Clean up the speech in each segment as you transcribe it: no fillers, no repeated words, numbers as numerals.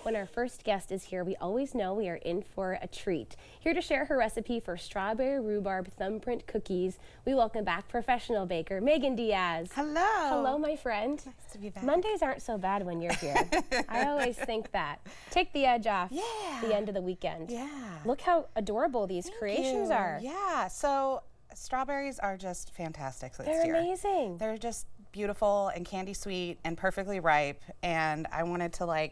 When our first guest is here, we always know we are in for a treat. Here to share her recipe for strawberry rhubarb thumbprint cookies, we welcome back professional baker Megan Diaz. Hello. Hello, my friend. Nice to be back. Mondays aren't so bad when you're here. I always think that. Take the edge off the end of the weekend. Yeah. Look how adorable these creations are. Yeah, so strawberries are just fantastic this year. They're amazing. They're just beautiful and candy sweet and perfectly ripe, and I wanted to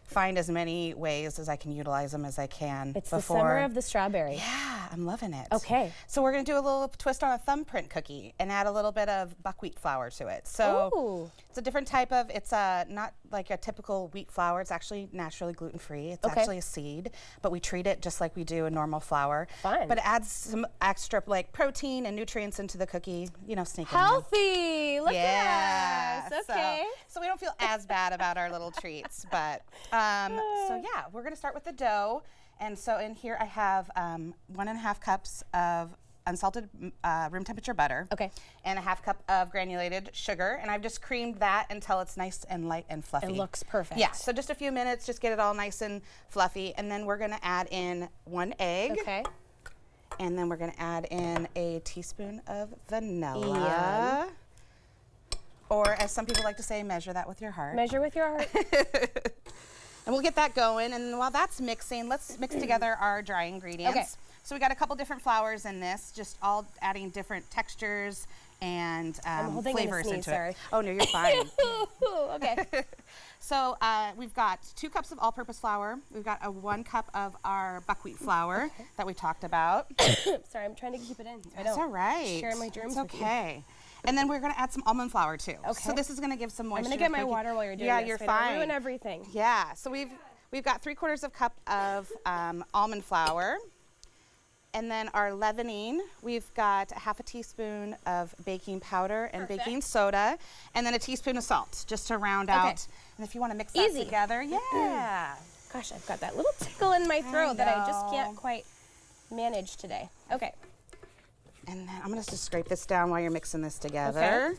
find as many ways as I can utilize them as I can. It's the summer of the strawberry. Yeah, I'm loving it. Okay. So we're gonna do a little twist on a thumbprint cookie and add a little bit of buckwheat flour to it. So it's a different type of, it's not like a typical wheat flour. It's actually naturally gluten-free. It's actually a seed, but we treat it just like we do a normal flour. Fun. But it adds some extra protein and nutrients into the cookie, sneak in. Healthy. Look at us. Okay. So we don't feel as bad about our little treats, but so yeah, we're gonna start with the dough. And so in here I have 1.5 cups of unsalted room temperature butter. Okay. And a 1/2 cup of granulated sugar. And I've just creamed that until it's nice and light and fluffy. It looks perfect. Yeah, so just a few minutes, just get it all nice and fluffy. And then we're gonna add in 1 egg. Okay. And then we're gonna add in a teaspoon of vanilla. Or as some people like to say, measure that with your heart. Measure with your heart. And we'll get that going, and while that's mixing, let's mix together our dry ingredients. Okay. So we got a couple different flours in this, just all adding different textures and flavors into it. Oh no, you're fine. Okay. So we've got 2 cups of all-purpose flour. We've got 1 cup of our buckwheat flour that we talked about. Sorry, I'm trying to keep it in. That's all right. Share my germs with you. And then we're going to add some almond flour too. Okay. So this is going to give some moisture. I'm going to get my water while you're doing this. Yeah, you're fine. Ruin everything. Yeah. So we've got 3/4 cup of almond flour. And then our leavening, we've got 1/2 teaspoon of baking powder and baking soda, and then a teaspoon of salt, just to round out. And if you want to mix that together, Gosh, I've got that little tickle in my throat that I just can't quite manage today. Okay. And then I'm going to just scrape this down while you're mixing this together.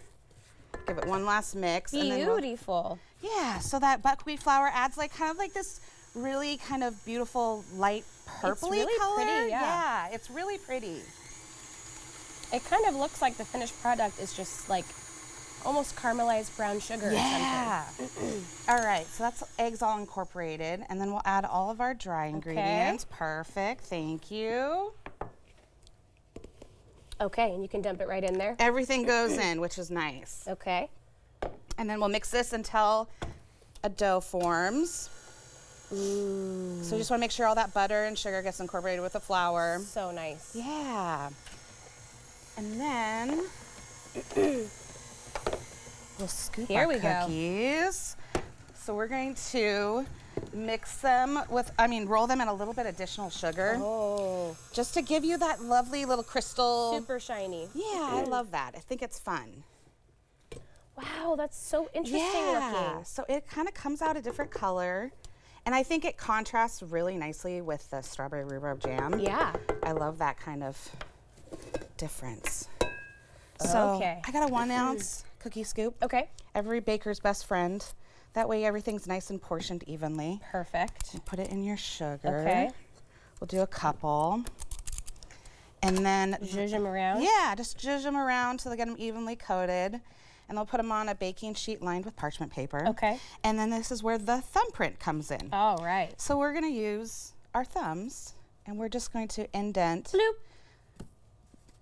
Okay. Give it one last mix. Beautiful. Yeah, so that buckwheat flour adds kind of this really kind of beautiful light purpley it's really color. Pretty, yeah, it's really pretty. It kind of looks like the finished product is just almost caramelized brown sugar or something. All right, so that's eggs all incorporated, and then we'll add all of our dry ingredients. Perfect, thank you. Okay, and you can dump it right in there? Everything goes in, which is nice. Okay. And then we'll mix this until a dough forms. Ooh. So you just want to make sure all that butter and sugar gets incorporated with the flour. So nice. Yeah. And then we'll scoop our cookies. So we're going to mix them with, roll them in a little bit additional sugar. Oh. Just to give you that lovely little crystal. Super shiny. Yeah, I love that. I think it's fun. Wow, that's so interesting looking. So it kind of comes out a different color. And I think it contrasts really nicely with the strawberry rhubarb jam. Yeah. I love that kind of difference. So I got a 1 ounce cookie scoop. Okay. Every baker's best friend. That way everything's nice and portioned evenly. Perfect. And put it in your sugar. Okay. We'll do a couple. And then zhuzh them around? Yeah, just zhuzh them around till they get them evenly coated. And they'll put them on a baking sheet lined with parchment paper. Okay. And then this is where the thumbprint comes in. All right. So we're going to use our thumbs, and we're just going to indent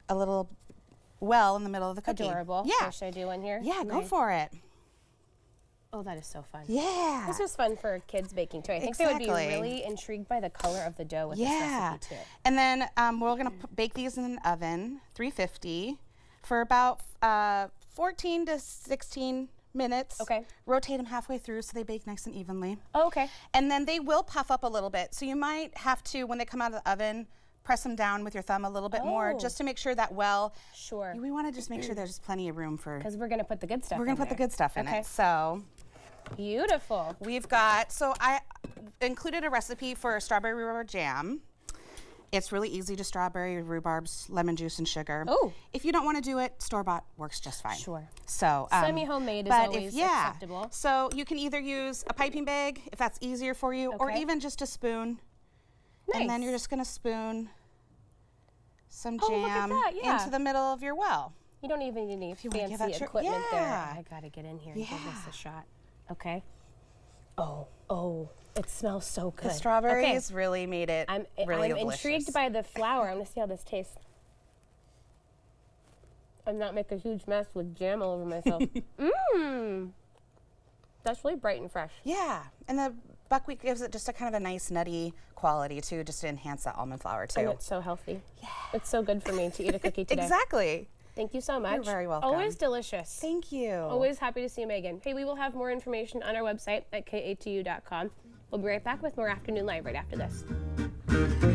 a little well in the middle of the cookie. Adorable. Yeah. So should I do one here? Yeah, go for it. Oh, that is so fun. Yeah. This is fun for kids baking too. I think they would be really intrigued by the color of the dough with this recipe too. And then we're going to bake these in an oven, 350, for about 14 to 16 minutes. Okay. Rotate them halfway through so they bake nice and evenly. Oh, okay. And then they will puff up a little bit. So you might have to, when they come out of the oven, press them down with your thumb a little bit more just to make sure that we want to just make sure there's plenty of room for, because we're going to put the good stuff we're going to put the good stuff in it. So beautiful. We've got, so I included a recipe for a strawberry rhubarb jam. It's really easy to strawberry, rhubarbs, lemon juice, and sugar. Oh. If you don't want to do it, store-bought works just fine. Sure. So Semi-homemade is always acceptable. So you can either use a piping bag if that's easier for you, or Okay. even just a spoon. Nice. And then you're just going to spoon some Oh, look at jam that, yeah. into the middle of your well. You don't even need any you wanna give fancy that equipment there. yeah. I gotta get in here and give this Yeah. a shot. Okay. Oh, it smells so good. The strawberries really made it I'm really delicious. intrigued by the flour. I'm gonna see how this tastes. And not make a huge mess with jam all over myself. Mmm. That's really bright and fresh. Yeah, and the buckwheat gives it just a kind of a nice nutty quality too, just to enhance that almond flour too. And it's so healthy. Yeah. It's so good for me to eat a cookie today. Exactly. Thank you so much. You're very welcome. Always delicious. Thank you. Always happy to see you, Megan. Hey, we will have more information on our website at katu.com. We'll be right back with more Afternoon Live right after this.